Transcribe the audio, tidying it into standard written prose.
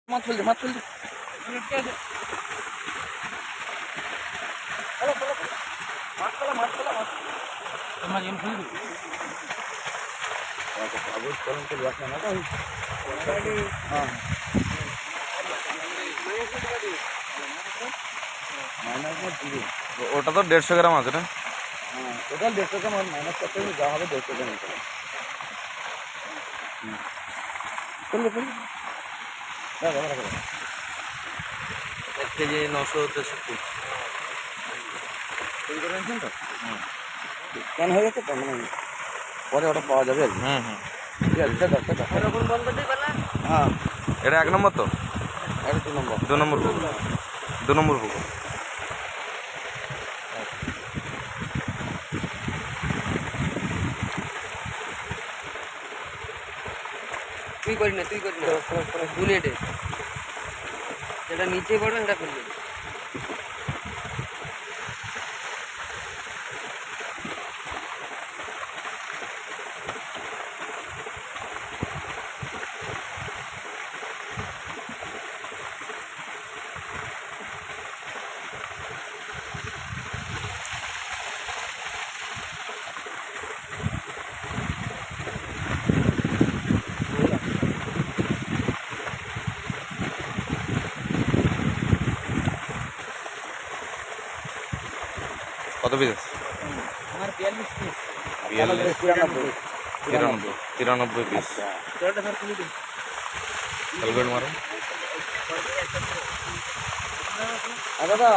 মাছ ফেলছে মাছ ফেলছে মাছ ফেলা মাছ ফেলা মাছ মাছ এম ফেলবি ওটা তো 150 গ্রাম আছে না? হ্যাঁ টোটাল 150 গ্রাম মাইনাস করতে যা হবে 150 গ্রাম ফেলবে ফেলবে দেখো দেখো 1 কেজি 963 তৈরি করে আনছেন তো স্ক্যান হয়ে গেছে তো মানে পরে ওটা পাওয়া যাবে আর কি। ঠিক আছে সেটা এরকম বন্ধ করতেই পারলা হ্যাঁ এটা 1 নম্বর তো? এটা 2 নম্বর 2 নম্বর পুকুর 2 নম্বর পুকুর। তুই করি না বুলেটে যেটা নিচে পড়বে সেটা ফেলবে কত পিস? আমার 42 পিস 93 পিস। জলটা স্যার খুলে দিন হেলমেট মারো। দাদা